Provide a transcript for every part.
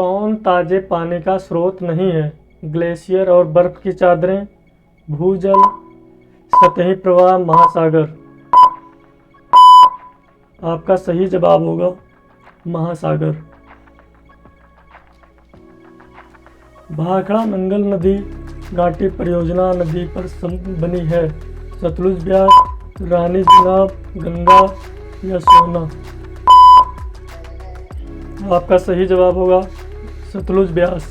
कौन ताजे पानी का स्रोत नहीं है? ग्लेशियर और बर्फ की चादरें, भूजल, सतही प्रवाह, महासागर। आपका सही जवाब होगा महासागर। भाखड़ा नंगल नदी घाटी परियोजना नदी पर बनी है। सतलुज, ब्यास, रानी जिनाब, गंगा या सोना। आपका सही जवाब होगा सतलुज, ब्यास।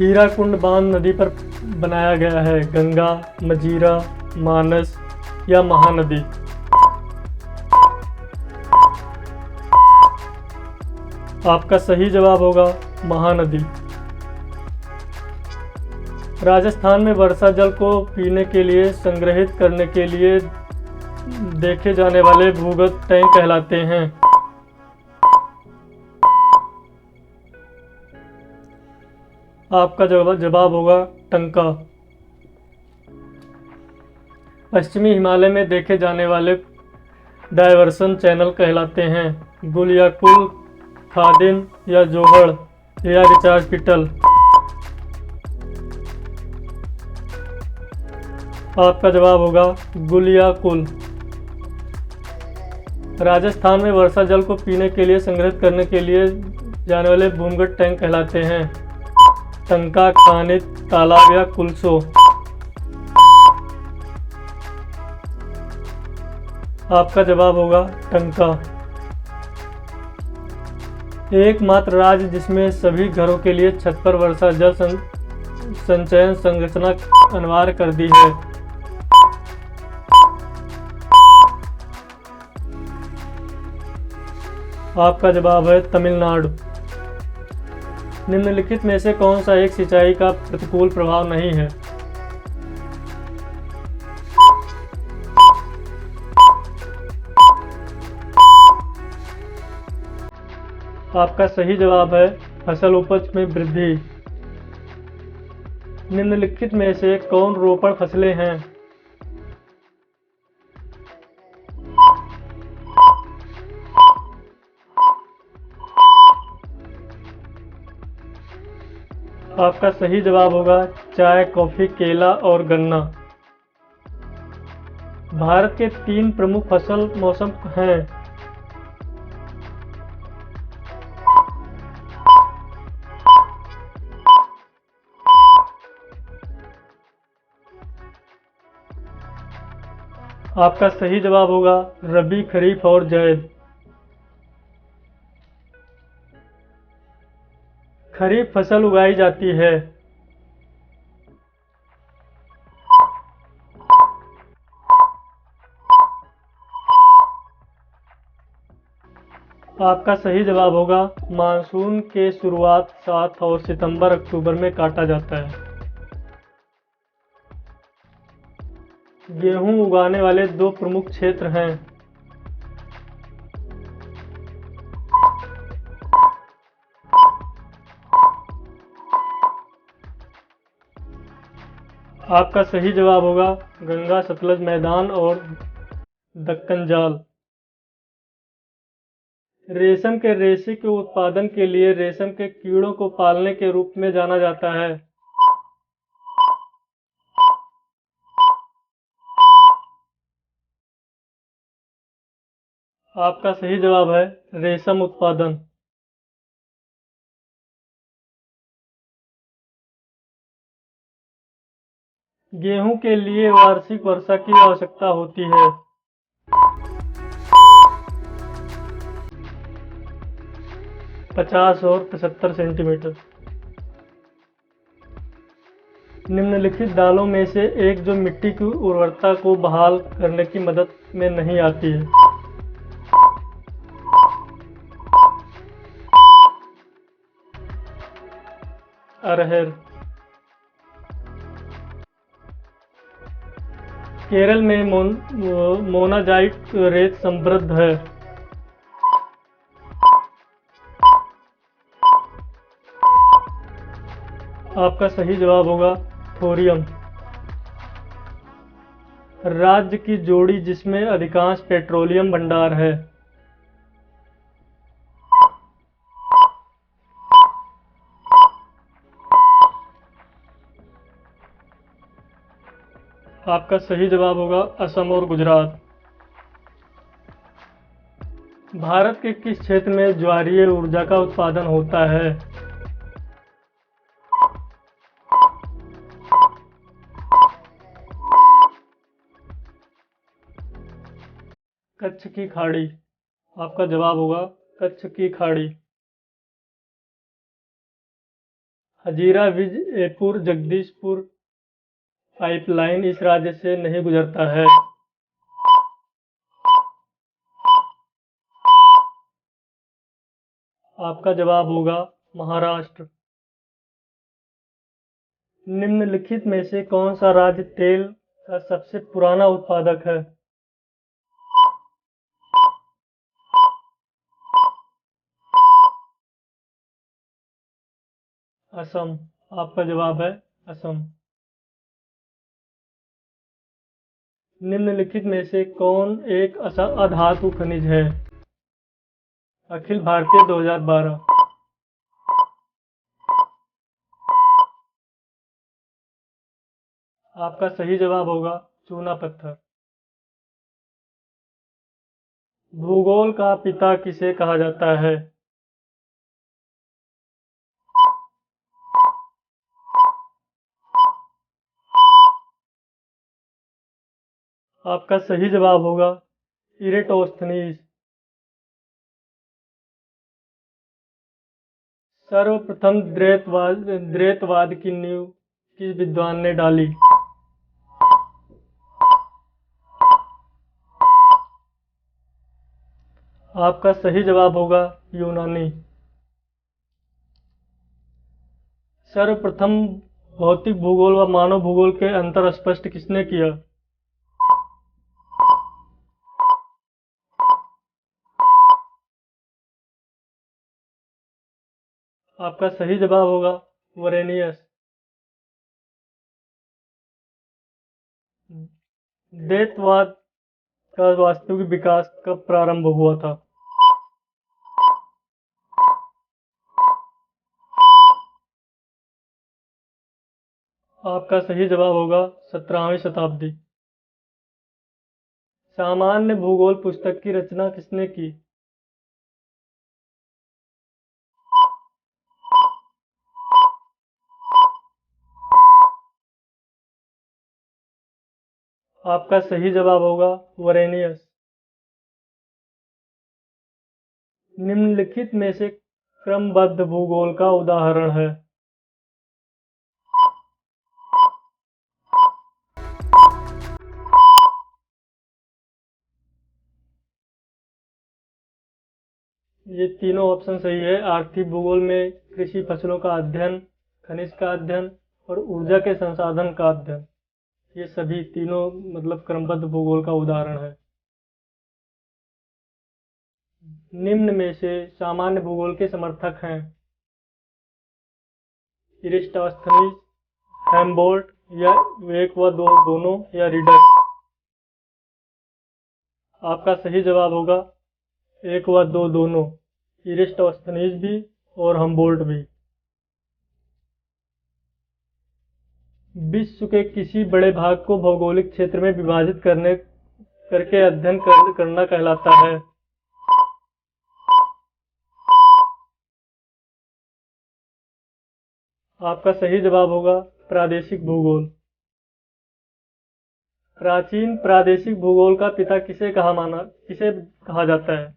हीराकुंड बांध नदी पर बनाया गया है। गंगा, मजीरा, मानस या महानदी। आपका सही जवाब होगा महानदी। राजस्थान में वर्षा जल को पीने के लिए संग्रहित करने के लिए देखे जाने वाले भूगर्भ टैंक कहलाते हैं। आपका जवाब होगा टंका। पश्चिमी हिमालय में देखे जाने वाले डायवर्सन चैनल कहलाते हैं। गुल या कुल, खादिन या जोहड़ या रिचार्ज पिटल। आपका जवाब होगा गुल या कुल। राजस्थान में वर्षा जल को पीने के लिए संग्रहित करने के लिए जाने वाले भूमिगत टैंक कहलाते हैं। टंका, खानित, तालाब या कुलसो। आपका जवाब होगा टंका। एकमात्र राज्य जिसमें सभी घरों के लिए छत पर वर्षा जल संचयन संरचना अनिवार्य कर दी है। आपका जवाब है तमिलनाडु। निम्नलिखित में से कौन सा एक सिंचाई का प्रतिकूल प्रभाव नहीं है? आपका सही जवाब है फसल उपज में वृद्धि। निम्नलिखित में से कौन रोपण फसलें हैं? आपका सही जवाब होगा चाय, कॉफी, केला और गन्ना। भारत के 3 प्रमुख फसल मौसम हैं। आपका सही जवाब होगा रबी, खरीफ और जायद। खरीफ फसल उगाई जाती है। आपका सही जवाब होगा मानसून के शुरुआत 7 और सितंबर-अक्टूबर में काटा जाता है। गेहूं उगाने वाले 2 प्रमुख क्षेत्र हैं। आपका सही जवाब होगा गंगा सतलज मैदान और दक्कन जाल। रेशम के रेशे के उत्पादन के लिए रेशम के कीड़ों को पालने के रूप में जाना जाता है। आपका सही जवाब है रेशम उत्पादन। गेहूं के लिए वार्षिक वर्षा की आवश्यकता होती है। 50 और 75 सेंटीमीटर। निम्नलिखित दालों में से एक जो मिट्टी की उर्वरता को बहाल करने की मदद में नहीं आती है। अरहर। केरल में मोनाजाइट रेत समृद्ध है। आपका सही जवाब होगा थोरियम। राज्य की जोड़ी जिसमें अधिकांश पेट्रोलियम भंडार है। आपका सही जवाब होगा असम और गुजरात। भारत के किस क्षेत्र में ज्वारीय ऊर्जा का उत्पादन होता है? कच्छ की खाड़ी। आपका जवाब होगा कच्छ की खाड़ी। हजीरा विजयपुर जगदीशपुर पाइपलाइन इस राज्य से नहीं गुजरता है? आपका जवाब होगा महाराष्ट्र। निम्नलिखित में से कौन सा राज्य तेल का सबसे पुराना उत्पादक है? असम। आपका जवाब है असम। निम्नलिखित में से कौन एक अधातु खनिज है? अखिल भारतीय 2012। आपका सही जवाब होगा चूना पत्थर। भूगोल का पिता किसे कहा जाता है? आपका सही जवाब होगा इरेटोस्थनीज। सर्वप्रथम द्वैतवाद की नींव किस विद्वान ने डाली? आपका सही जवाब होगा यूनानी। सर्वप्रथम भौतिक भूगोल व मानव भूगोल के अंतर स्पष्ट किसने किया? आपका सही जवाब होगा वरेनियस। द्वैतवाद का वास्तविक विकास कब प्रारंभ हुआ था? आपका सही जवाब होगा 17वीं शताब्दी। सामान्य भूगोल पुस्तक की रचना किसने की? आपका सही जवाब होगा वरेनियस। निम्नलिखित में से क्रमबद्ध भूगोल का उदाहरण है? ये तीनों ऑप्शन सही है। आर्थिक भूगोल में कृषि फसलों का अध्ययन, खनिज का अध्ययन और ऊर्जा के संसाधन का अध्ययन, ये सभी तीनों मतलब क्रमबद्ध भूगोल का उदाहरण है। निम्न में से सामान्य भूगोल के समर्थक हैं इरिस्टोस्थनीज, हेम्बोल्ट या एक व दो दोनों या रीडर। आपका सही जवाब होगा एक व दो दोनों, इरिस्टोस्थनीज भी और हम्बोल्ट भी। विश्व के किसी बड़े भाग को भौगोलिक क्षेत्र में विभाजित करके अध्ययन करना कहलाता है? आपका सही जवाब होगा प्रादेशिक भूगोल। प्राचीन प्रादेशिक भूगोल का पिता किसे कहा जाता है?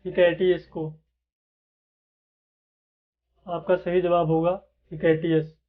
हिकैटियस को। आपका सही जवाब होगा हिकैटियस।